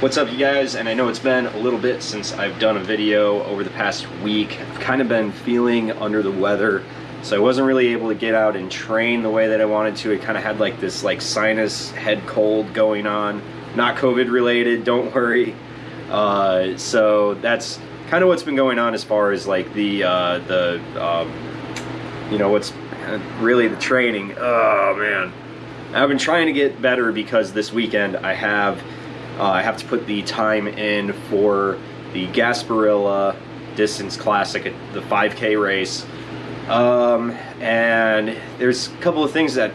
What's up, you guys? And I know it's been a little bit since I've done a video over the past week. I've kind of been feeling under the weather, so I wasn't really able to get out and train the way that I wanted to. I kind of had like this sinus head cold going on, not COVID related, don't worry. So that's kind of what's been going on as far as like the what's really the training. Oh man, I've been trying to get better because this weekend I have to put the time in for the Gasparilla Distance Classic at the 5K race. And there's a couple of things that,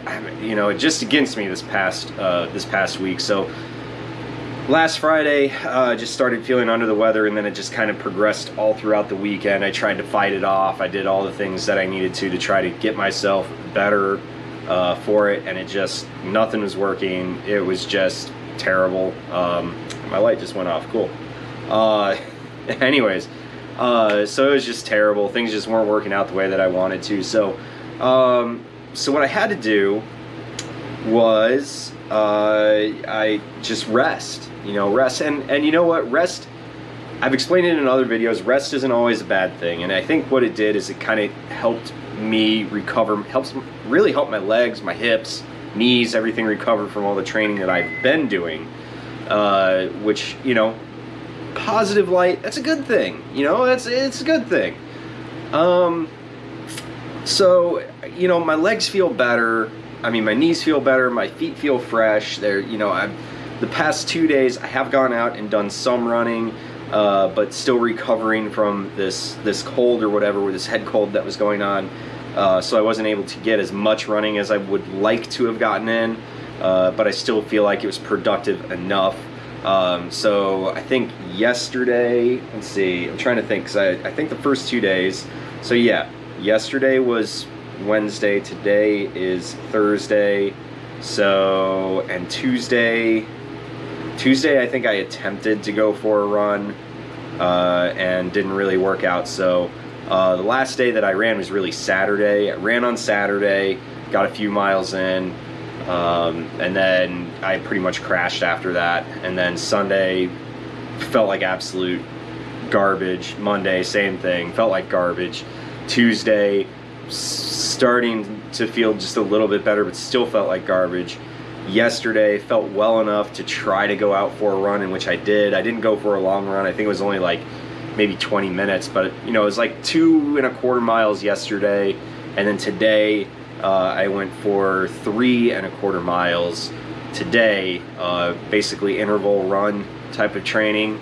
just against me this past week. So last Friday, just started feeling under the weather, and then it just kind of progressed all throughout the weekend. I tried to fight it off. I did all the things that I needed to try to get myself better for it, and nothing was working. It was just terrible. My light just went off. Cool. Anyways, so it was just terrible. Things just weren't working out the way that I wanted to. So what I had to do was I just rest. Rest, and you know what? Rest. I've explained it in other videos. Rest isn't always a bad thing, and I think what it did is it kind of helped me recover. Really help my legs, my hips, knees, everything recover from all the training that I've been doing, which, positive light, that's a good thing. It's a good thing. So, my legs feel better. I mean, my knees feel better, my feet feel fresh. The past 2 days I have gone out and done some running, but still recovering from this cold or whatever, with this head cold that was going on. So I wasn't able to get as much running as I would like to have gotten in, but I still feel like it was productive enough. So I think yesterday, let's see, I'm trying to think, because I think the first 2 days, so yeah, yesterday was Wednesday, today is Thursday, so, and Tuesday I think I attempted to go for a run, and didn't really work out. So the last day that I ran was really Saturday. I ran on Saturday, got a few miles in, and then I pretty much crashed after that. And then Sunday felt like absolute garbage. Monday, same thing, felt like garbage. Tuesday, starting to feel just a little bit better, but still felt like garbage. Yesterday felt well enough to try to go out for a run, in which I did. I didn't go for a long run. I think it was only like maybe 20 minutes, but it was like 2.25 miles yesterday, and then today I went for 3.25 miles today, basically interval run type of training.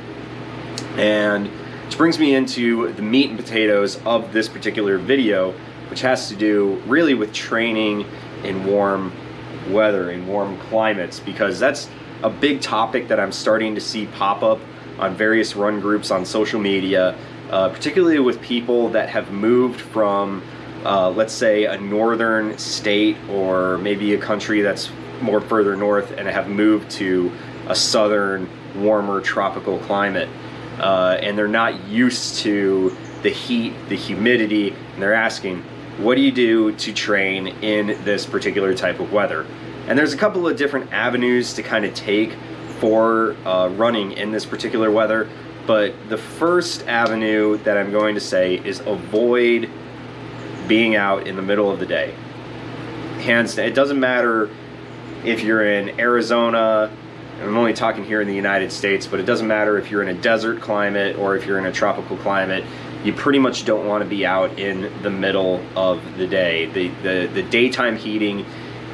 And which brings me into the meat and potatoes of this particular video, which has to do really with training in warm weather, in warm climates, because that's a big topic that I'm starting to see pop up on various run groups on social media, particularly with people that have moved from, let's say, a northern state, or maybe a country that's more further north, and have moved to a southern, warmer, tropical climate. And they're not used to the heat, the humidity, and they're asking, what do you do to train in this particular type of weather? And there's a couple of different avenues to kind of take for running in this particular weather, but the first avenue that I'm going to say is avoid being out in the middle of the day. Hands down. It doesn't matter if you're in Arizona, and I'm only talking here in the United States, but it doesn't matter if you're in a desert climate or if you're in a tropical climate. You pretty much don't want to be out in the middle of the day. The daytime heating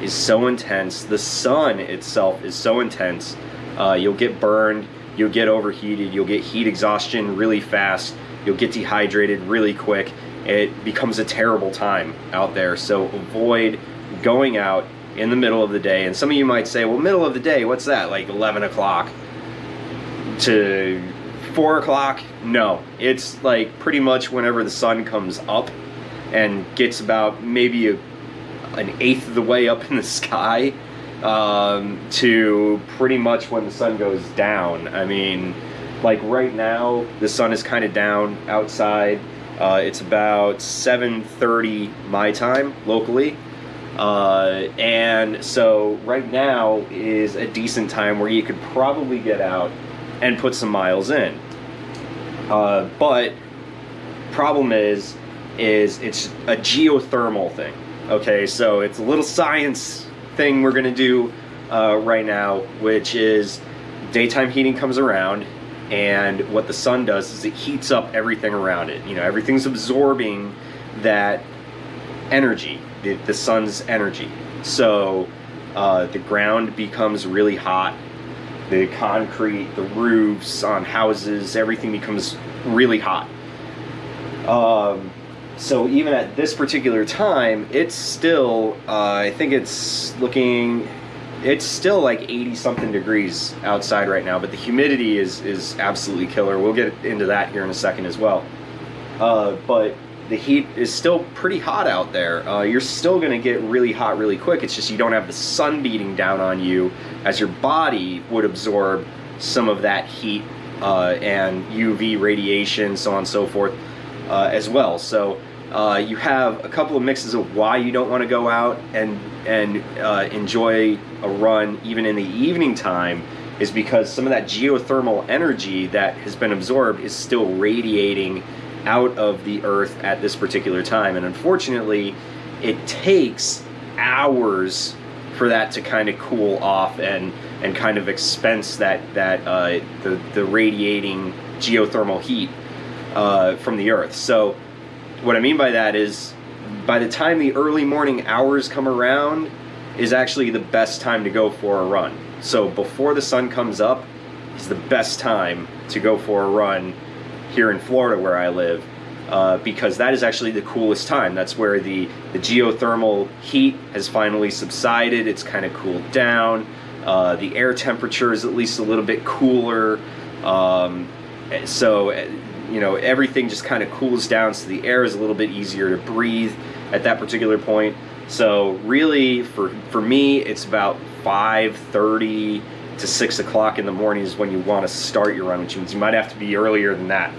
is so intense. The sun itself is so intense. You'll get burned, you'll get overheated, you'll get heat exhaustion really fast, you'll get dehydrated really quick. It becomes a terrible time out there. So avoid going out in the middle of the day. And some of you might say, well, middle of the day, what's that? Like 11 o'clock to 4 o'clock? No, it's like pretty much whenever the sun comes up and gets about maybe an eighth of the way up in the sky, to pretty much when the sun goes down. I mean, like right now, the sun is kind of down outside. It's about 7:30 my time locally. And so right now is a decent time where you could probably get out and put some miles in. But problem is it's a geothermal thing. Okay, so it's a little science thing we're gonna do right now, which is daytime heating comes around, and what the sun does is it heats up everything around it. You know, everything's absorbing that energy, the sun's energy. So the ground becomes really hot. The concrete, the roofs on houses, everything becomes really hot. So even at this particular time, it's still, I think it's still like 80 something degrees outside right now, but the humidity is absolutely killer. We'll get into that here in a second as well. But the heat is still pretty hot out there. You're still gonna get really hot really quick. It's just you don't have the sun beating down on you as your body would absorb some of that heat and UV radiation, so on and so forth as well. So you have a couple of mixes of why you don't want to go out and enjoy a run even in the evening time, is because some of that geothermal energy that has been absorbed is still radiating out of the earth at this particular time, and unfortunately it takes hours for that to kind of cool off and kind of expense the radiating geothermal heat from the earth. So what I mean by that is, by the time the early morning hours come around is actually the best time to go for a run. So before the sun comes up is the best time to go for a run here in Florida where I live, because that is actually the coolest time. That's where the geothermal heat has finally subsided. It's kind of cooled down. The air temperature is at least a little bit cooler. So you know, everything just kind of cools down, so the air is a little bit easier to breathe at that particular point. So really, for me, it's about 5:30 to 6 o'clock in the morning is when you want to start your run, which means you might have to be earlier than that,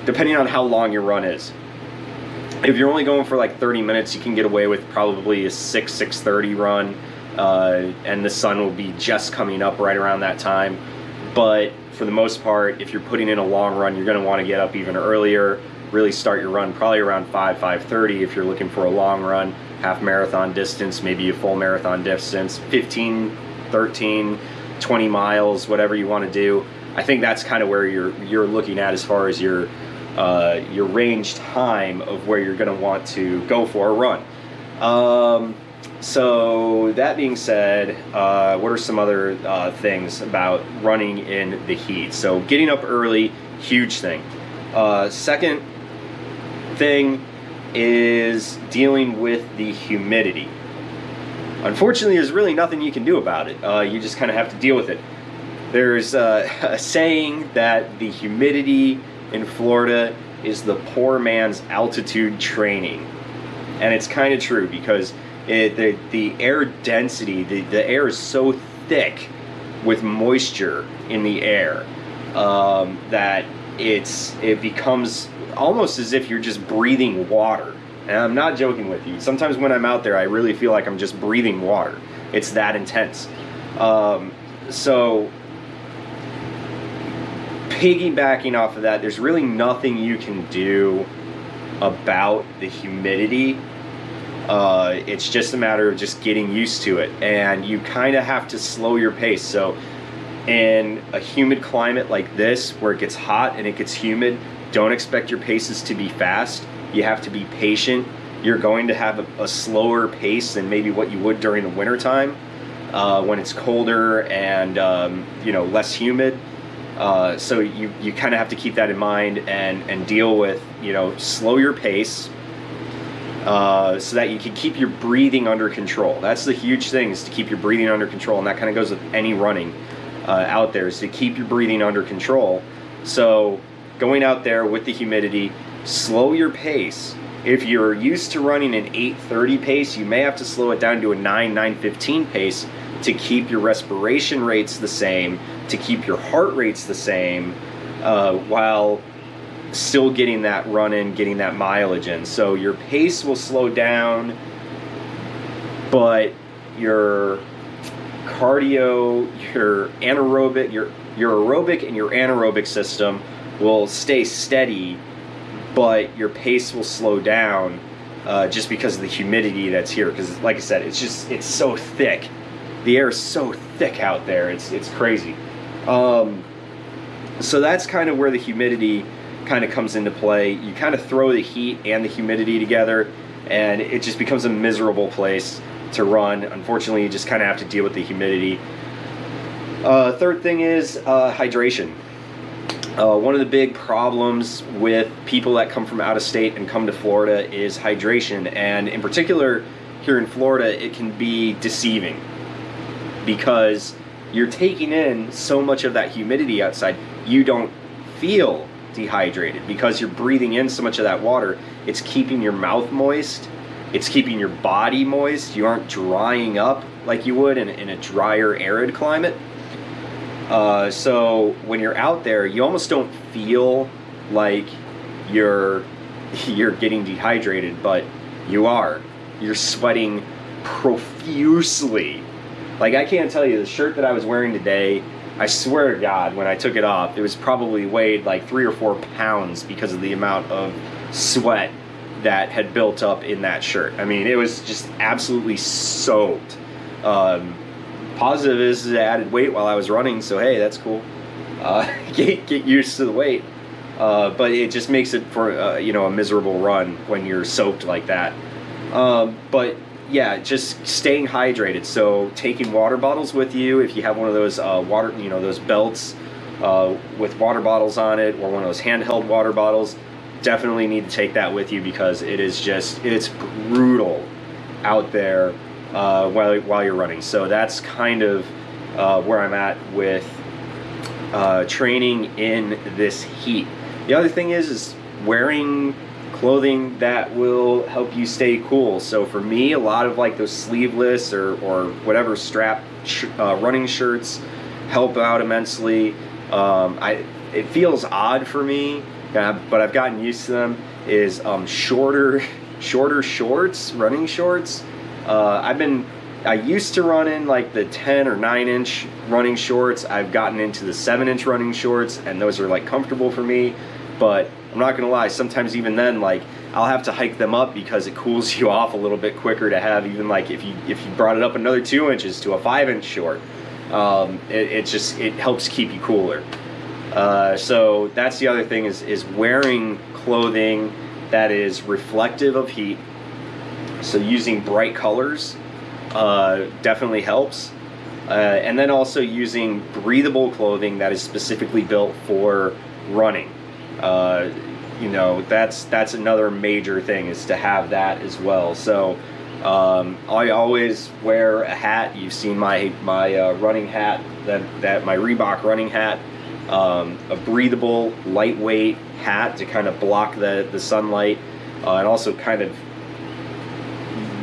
depending on how long your run is. If you're only going for like 30 minutes, you can get away with probably a 6:30 run, and the sun will be just coming up right around that time. But for the most part, if you're putting in a long run, you're going to want to get up even earlier, really start your run probably around 5:30 if you're looking for a long run, half marathon distance, maybe a full marathon distance, 15, 13, 20 miles, whatever you want to do. I think that's kind of where you're looking at as far as your range time of where you're going to want to go for a run. So that being said, what are some other things about running in the heat? So getting up early, huge thing. Second thing is dealing with the humidity. Unfortunately, there's really nothing you can do about it. You just kind of have to deal with it. There's a saying that the humidity in Florida is the poor man's altitude training. And it's kind of true, because the air density, the air is so thick with moisture in the air that it becomes almost as if you're just breathing water. And I'm not joking with you. Sometimes when I'm out there, I really feel like I'm just breathing water. It's that intense. So piggybacking off of that, there's really nothing you can do about the humidity. It's just a matter of just getting used to it, and you kind of have to slow your pace. So in a humid climate like this, where it gets hot and it gets humid, don't expect your paces to be fast. You have to be patient. You're going to have a slower pace than maybe what you would during the winter time, when it's colder and less humid. So you kind of have to keep that in mind and deal with, slow your pace, so that you can keep your breathing under control. That's the huge thing, is to keep your breathing under control, and that kind of goes with any running out there, is to keep your breathing under control. So going out there with the humidity, slow your pace. If you're used to running an 8:30 pace, you may have to slow it down to a 9:15 pace to keep your respiration rates the same, to keep your heart rates the same, while still getting that run in, getting that mileage in. So your pace will slow down, but your cardio, your anaerobic, your aerobic and your anaerobic system will stay steady, but your pace will slow down just because of the humidity that's here. Because like I said, it's so thick. The air is so thick out there. It's crazy. So that's kind of where the humidity kind of comes into play. You kind of throw the heat and the humidity together, and it just becomes a miserable place to run. Unfortunately, you just kind of have to deal with the humidity. Third thing is hydration. One of the big problems with people that come from out of state and come to Florida is hydration, and in particular here in Florida it can be deceiving because you're taking in so much of that humidity outside. You don't feel dehydrated because you're breathing in so much of that water. It's keeping your mouth moist, it's keeping your body moist. You aren't drying up like you would in a drier, arid climate. So when you're out there, you almost don't feel like you're getting dehydrated, but you are. You're sweating profusely. Like, I can't tell you, the shirt that I was wearing today, I swear to God, when I took it off, it was probably weighed like 3 or 4 pounds because of the amount of sweat that had built up in that shirt. I mean, it was just absolutely soaked. Positive is it added weight while I was running, so hey, that's cool. Get used to the weight. But it just makes it for a miserable run when you're soaked like that. But yeah, just staying hydrated. So taking water bottles with you, if you have one of those those belts with water bottles on it, or one of those handheld water bottles, definitely need to take that with you because it's brutal out there while you're running. So that's kind of where I'm at with training in this heat. The other thing is wearing clothing that will help you stay cool. So for me, a lot of like those sleeveless or whatever strap running shirts help out immensely. It feels odd for me, but I've gotten used to them. Is shorter shorts, running shorts. I used to run in like the 10 or 9 inch running shorts. I've gotten into the 7 inch running shorts, and those are like comfortable for me. But I'm not gonna lie, sometimes even then, like, I'll have to hike them up because it cools you off a little bit quicker to have, even like if you brought it up another 2 inches to a 5 inch short. It helps keep you cooler. So that's the other thing is wearing clothing that is reflective of heat. So using bright colors definitely helps. And then also using breathable clothing that is specifically built for running. That's another major thing, is to have that as well. So I always wear a hat. You've seen my running hat, that my Reebok running hat, a breathable, lightweight hat to kind of block the sunlight, and also kind of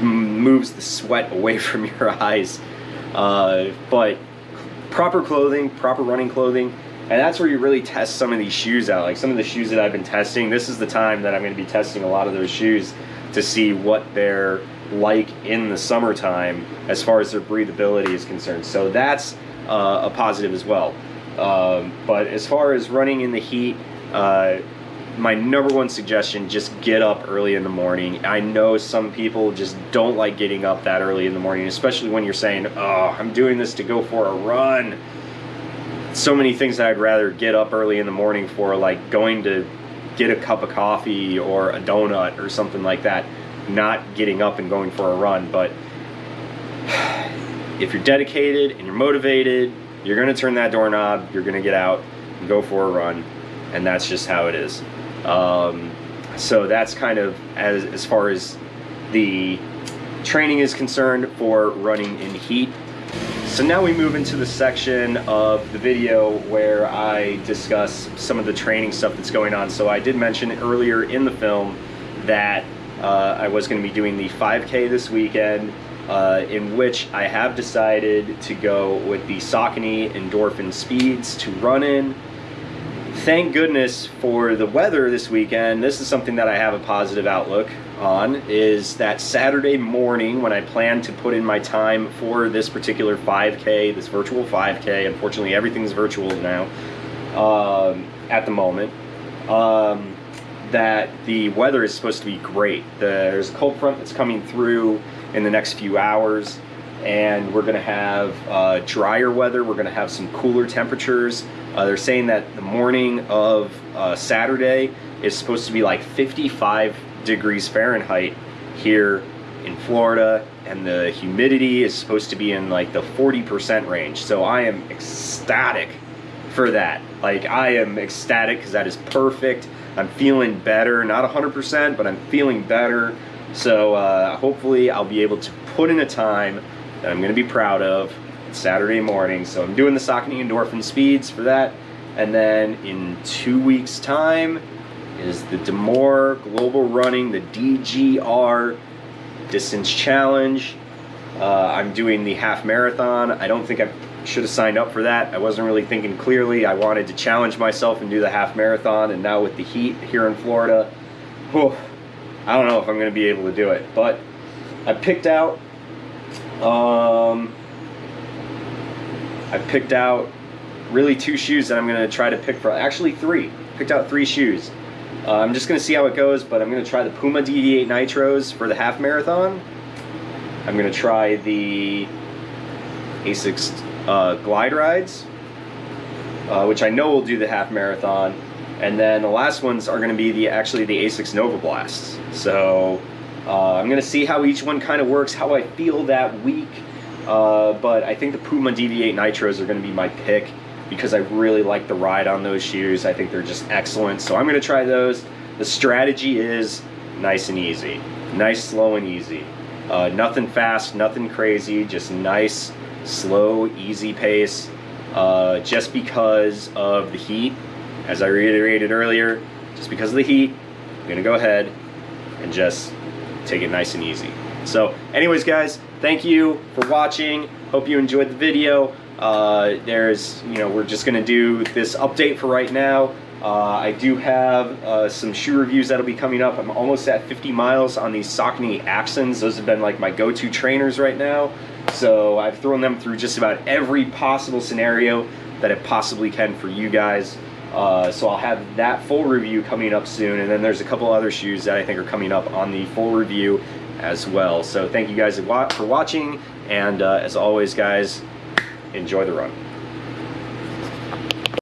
moves the sweat away from your eyes. But proper clothing, proper running clothing, and that's where you really test some of these shoes out. Like some of the shoes that I've been testing, this is the time that I'm going to be testing a lot of those shoes to see what they're like in the summertime as far as their breathability is concerned. So that's a positive as well. But as far as running in the heat, my number one suggestion, just get up early in the morning. I know some people just don't like getting up that early in the morning, especially when you're saying, oh, I'm doing this to go for a run. So many things that I'd rather get up early in the morning for, like going to get a cup of coffee or a donut or something like that, not getting up and going for a run. But if you're dedicated and you're motivated, you're going to turn that doorknob, you're going to get out and go for a run, and that's just how it is. So that's kind of as far as the training is concerned for running in heat. So now we move into the section of the video where I discuss some of the training stuff that's going on. So I did mention earlier in the film that I was going to be doing the 5K this weekend, in which I have decided to go with the Saucony Endorphin Speeds to run in. Thank goodness for the weather this weekend. This is something that I have a positive outlook on is that Saturday morning when I plan to put in my time for this particular 5K, this virtual 5K. Unfortunately, everything's virtual now at the moment. That the weather is supposed to be great. There's a cold front that's coming through in the next few hours, and we're going to have drier weather. We're going to have some cooler temperatures. They're saying that the morning of Saturday is supposed to be like 55 degrees Fahrenheit here in Florida, and the humidity is supposed to be in like the 40% range. So I am ecstatic for that. Like, I am ecstatic because that is perfect. I'm feeling better, not 100%, but I'm feeling better. So hopefully I'll be able to put in a time that I'm going to be proud of Saturday morning. So I'm doing the Saucony Endorphin Speeds for that. And then in 2 weeks' time is the Demore Global Running, the DGR Distance Challenge. I'm doing the half marathon. I don't think I should have signed up for that. I wasn't really thinking clearly. I wanted to challenge myself and do the half marathon, and now with the heat here in Florida, I don't know if I'm going to be able to do it. But I picked out really 2 shoes that I'm going to try to pick for. Actually 3. Picked out 3 shoes. I'm just going to see how it goes, but I'm going to try the Puma DD8 Nitros for the half marathon. I'm going to try the ASICS Glide Rides, which I know will do the half marathon. And then the last ones are going to be actually the ASICS Nova Blasts. So I'm going to see how each one kind of works, how I feel that week. But I think the Puma DD8 Nitros are going to be my pick, because I really like the ride on those shoes. I think they're just excellent. So I'm going to try those. The strategy is nice and easy. Nice, slow, and easy. Nothing fast, nothing crazy, just nice, slow, easy pace. Just because of the heat, as I reiterated earlier, just because of the heat, I'm going to go ahead and just take it nice and easy. So anyways, guys, thank you for watching. Hope you enjoyed the video. We're just going to do this update for right now. I do have some shoe reviews that'll be coming up. I'm almost at 50 miles on these Saucony Axons. Those have been like my go-to trainers right now. So I've thrown them through just about every possible scenario that it possibly can for you guys. So I'll have that full review coming up soon. And then there's a couple other shoes that I think are coming up on the full review as well. So thank you guys for watching. And as always, guys, enjoy the run.